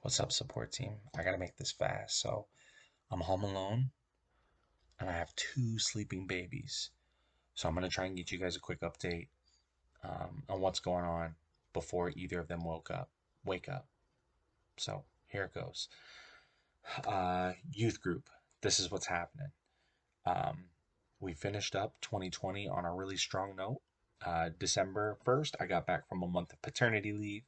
What's up, support team? I gotta make this fast. So, I'm home alone and I have two sleeping babies. So, I'm gonna try and get you guys a quick update on what's going on before either of them wake up. So, here it goes. Youth group. This is what's happening. Um, we finished up 2020 on a really strong note. December 1st, I got back from a month of paternity leave,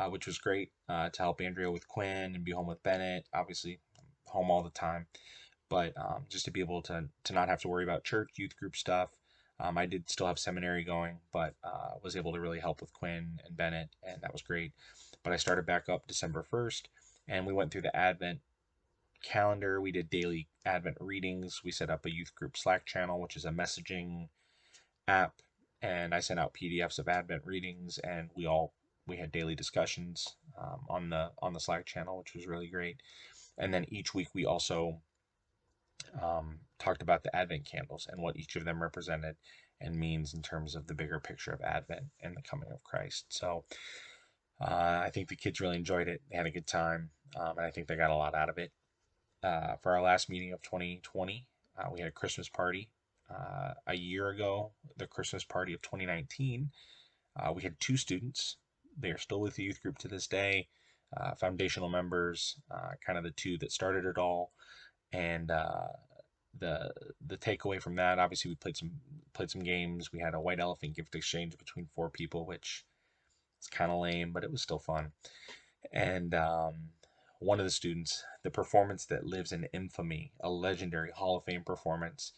which was great to help Andrea with Quinn and be home with Bennett. Obviously, I'm home all the time, but just to be able to not have to worry about church, youth group stuff. I did still have seminary going, but was able to really help with Quinn and Bennett, and that was great. But I started back up December 1st, and we went through the Advent calendar. We did daily Advent readings. We set up a youth group Slack channel, which is a messaging app, and I sent out PDFs of Advent readings, and we had daily discussions on the Slack channel, which was really great. And then each week we also talked about the Advent candles and what each of them represented and means in terms of the bigger picture of Advent and the coming of Christ. So I think the kids really enjoyed it. They had a good time, and I think they got a lot out of it. For our last meeting of 2020, we had a Christmas party. A year ago, the Christmas party of 2019, we had two students. They are still with the youth group to this day, foundational members, kind of the two that started it all. And the the takeaway from that, obviously, we played some games. We had a white elephant gift exchange between four people, which is kind of lame, but it was still fun. And one of the students, the performance that lives in infamy, a legendary Hall of Fame performance.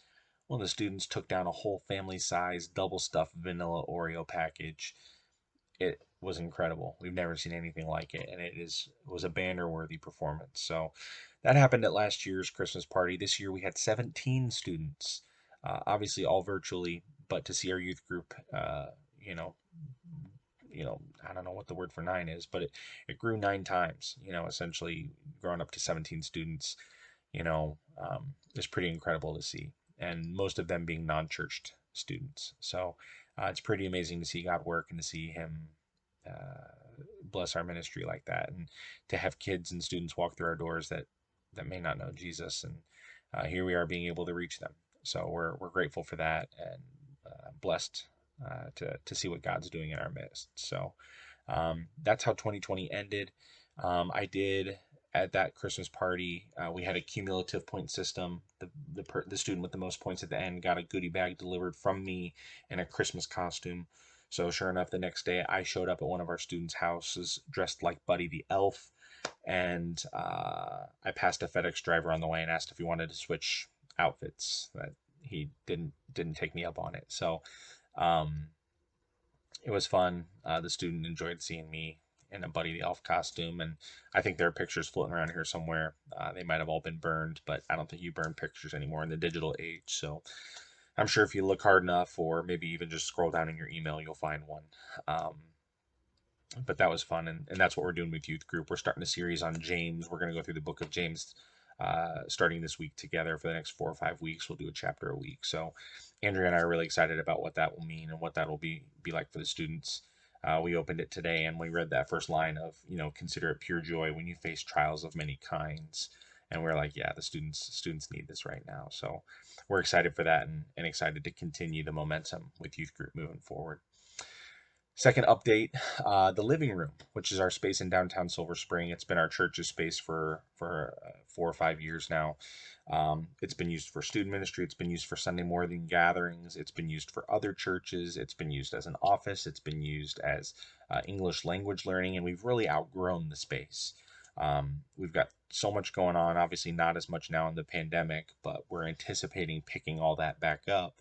One of the students took down a whole family size double stuffed vanilla Oreo package. It was incredible. We've never seen anything like it, and it was a banner worthy performance. So that happened at last year's Christmas party. This year we had 17 students, obviously all virtually, but to see our youth group, you know, I don't know what the word for nine is, but it grew nine times. Essentially growing up to 17 students, is pretty incredible to see, and most of them being non-churched students. So it's pretty amazing to see God work and to see Him bless our ministry like that, and to have kids and students walk through our doors that may not know Jesus, and here we are being able to reach them. So we're grateful for that, and blessed to see what God's doing in our midst. So that's how 2020 ended. I did at that Christmas party. We had a cumulative point system. The student with the most points at the end got a goodie bag delivered from me in a Christmas costume. So sure enough, the next day I showed up at one of our students' houses dressed like Buddy the Elf, and I passed a FedEx driver on the way and asked if he wanted to switch outfits. That he didn't take me up on it. So um, it was fun. The student enjoyed seeing me in a Buddy the Elf costume, and I think there are pictures floating around here somewhere. They might have all been burned, but I don't think you burn pictures anymore in the digital age. So I'm sure if you look hard enough, or maybe even just scroll down in your email, you'll find one. Um, but that was fun, and that's what we're doing with youth group. We're starting a series on James. We're going to go through the book of James starting this week together for the next 4 or 5 weeks. We'll do a chapter a week. So Andrea and I are really excited about what that will mean and what that will be like for the students. We opened it today and we read that first line of, consider it pure joy when you face trials of many kinds. And we're like, yeah, the students need this right now. So we're excited for that, and excited to continue the momentum with youth group moving forward. Second update, the living room, which is our space in downtown Silver Spring. It's been our church's space for 4 or 5 years now. It's been used for student ministry. It's been used for Sunday morning gatherings. It's been used for other churches. It's been used as an office. It's been used as English language learning, and we've really outgrown the space. We've got so much going on. Obviously, not as much now in the pandemic, but we're anticipating picking all that back up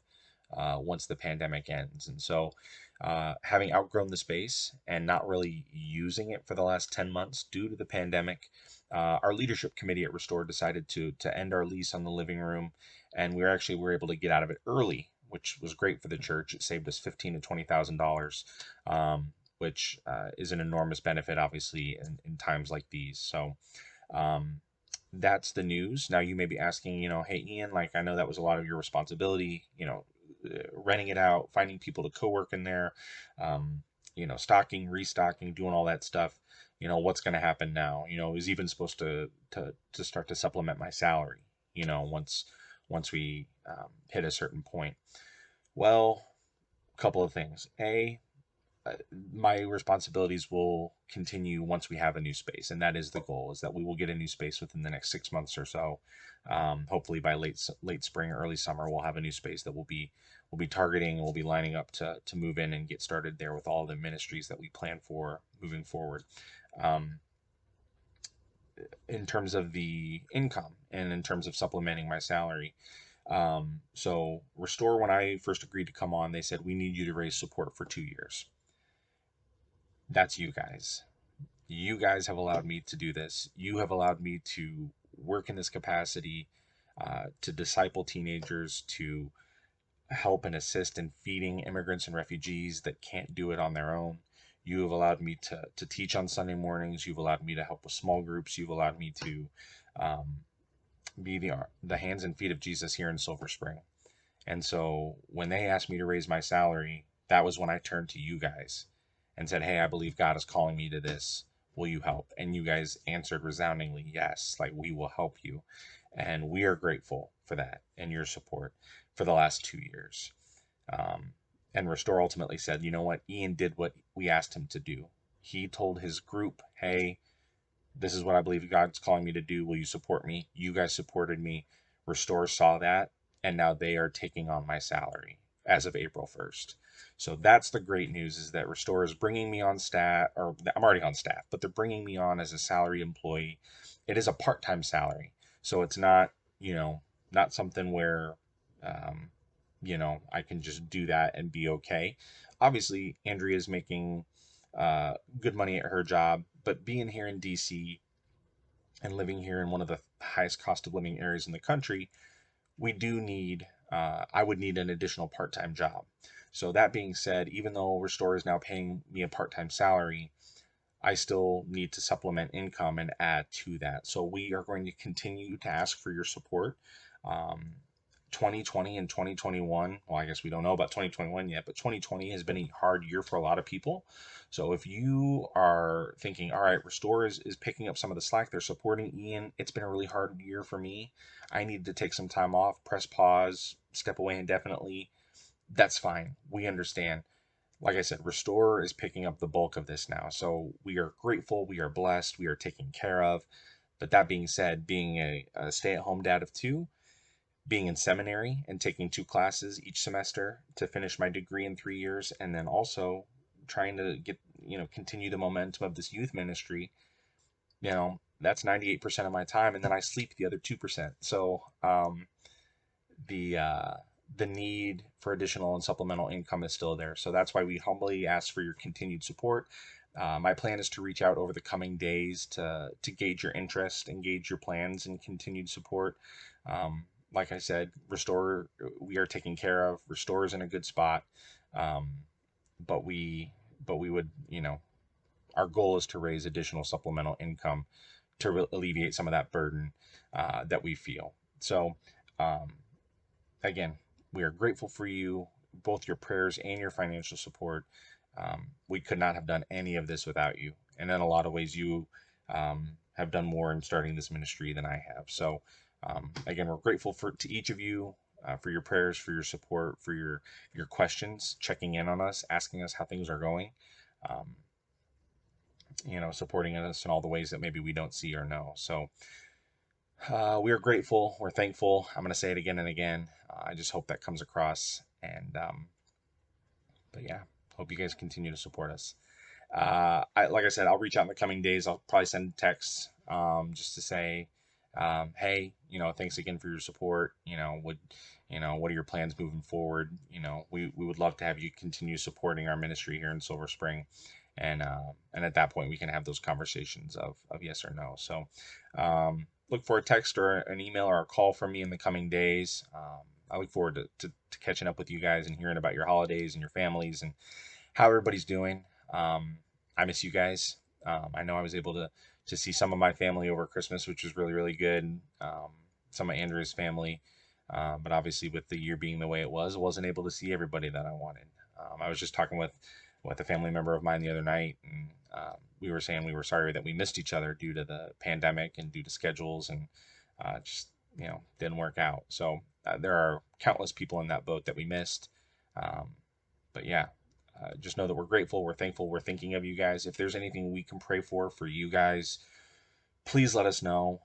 once the pandemic ends. And so having outgrown the space and not really using it for the last 10 months due to the pandemic, our leadership committee at Restore decided to end our lease on the living room, and we were able to get out of it early, which was great for the church. It saved us $15,000 to $20,000, which is an enormous benefit, obviously, in times like these. So um, that's the news. Now you may be asking, hey Ian, like I know that was a lot of your responsibility, renting it out, finding people to co-work in there. Um, stocking, restocking, doing all that stuff. What's going to happen now? It was even supposed to start to supplement my salary, once we hit a certain point. Well, a couple of things. Uh, my responsibilities will continue once we have a new space, and that is the goal, is that we will get a new space within the next 6 months or so. Hopefully by late spring, early summer, we'll have a new space that we'll be targeting, and we'll be lining up to move in and get started there with all the ministries that we plan for moving forward. um, in terms of the income and in terms of supplementing my salary. So Restore, when I first agreed to come on, they said, we need you to raise support for 2 years. That's you guys. You guys have allowed me to do this. You have allowed me to work in this capacity, to disciple teenagers, to help and assist in feeding immigrants and refugees that can't do it on their own. You have allowed me to teach on Sunday mornings. You've allowed me to help with small groups. You've allowed me to um, be the hands and feet of Jesus here in Silver Spring. And so when they asked me to raise my salary, that was when I turned to you guys and said, hey, I believe God is calling me to this. Will you help? And you guys answered resoundingly, yes, like, we will help you. And we are grateful for that and your support for the last 2 years. Um, and Restore ultimately said, you know what? Ian did what we asked him to do. He told his group, hey, this is what I believe God's calling me to do. Will you support me? You guys supported me. Restore saw that, and now they are taking on my salary as of April 1st. So that's the great news, is that Restore is bringing me on staff, or I'm already on staff, but they're bringing me on as a salary employee. It is a part-time salary. So it's not, not something where, um, I can just do that and be okay. Obviously, Andrea is making good money at her job, but being here in DC and living here in one of the highest cost of living areas in the country, we do need, I would need an additional part time job. So, that being said, even though Restore is now paying me a part time salary, I still need to supplement income and add to that. So, we are going to continue to ask for your support. Um, 2020 and 2021, well, I guess we don't know about 2021 yet, but 2020 has been a hard year for a lot of people. So if you are thinking, all right, Restore is picking up some of the slack, they're supporting Ian, it's been a really hard year for me, I need to take some time off, press pause, step away indefinitely, that's fine. We understand. Like I said, Restore is picking up the bulk of this now. So we are grateful, we are blessed, we are taken care of. But that being said, being a stay at home dad of two, being in seminary and taking 2 classes each semester to finish my degree in 3 years, and then also trying to get, continue the momentum of this youth ministry, that's 98% of my time. And then I sleep the other 2%. So, the, uh, the need for additional and supplemental income is still there. So that's why we humbly ask for your continued support. My plan is to reach out over the coming days to gauge your interest, engage your plans, and continued support. Um, like I said, Restore, we are taken care of. Restore is in a good spot, um, but we would, our goal is to raise additional supplemental income to alleviate some of that burden that we feel. So, um, again, we are grateful for you, both your prayers and your financial support. We could not have done any of this without you. And in a lot of ways, you have done more in starting this ministry than I have. So, again, we're grateful to each of you, for your prayers, for your support, for your questions, checking in on us, asking us how things are going, um, supporting us in all the ways that maybe we don't see or know. So, we are grateful. We're thankful. I'm going to say it again and again. I just hope that comes across. But yeah, hope you guys continue to support us. Like I said, I'll reach out in the coming days. I'll probably send texts, just to say, hey, thanks again for your support. What are your plans moving forward? We would love to have you continue supporting our ministry here in Silver Spring. And at that point, we can have those conversations of yes or no. So, look for a text or an email or a call from me in the coming days. I look forward to catching up with you guys and hearing about your holidays and your families and how everybody's doing. I miss you guys. I know I was able to see some of my family over Christmas, which was really, really good. Some of Andrew's family. But obviously, with the year being the way it was, I wasn't able to see everybody that I wanted. I was just talking with with a family member of mine the other night, and we were saying we were sorry that we missed each other due to the pandemic and due to schedules, and just didn't work out. So there are countless people in that boat that we missed. Um, but yeah, just know that we're grateful, we're thankful, we're thinking of you guys. If there's anything we can pray for you guys, please let us know.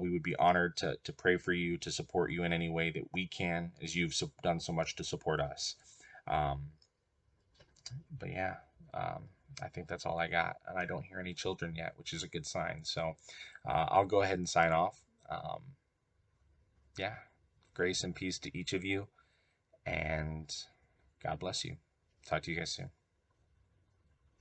We would be honored to pray for you, to support you in any way that we can, as you've done so much to support us. Um, but yeah, um, I think that's all I got. And I don't hear any children yet, which is a good sign. So I'll go ahead and sign off. Yeah, grace and peace to each of you. And God bless you. Talk to you guys soon.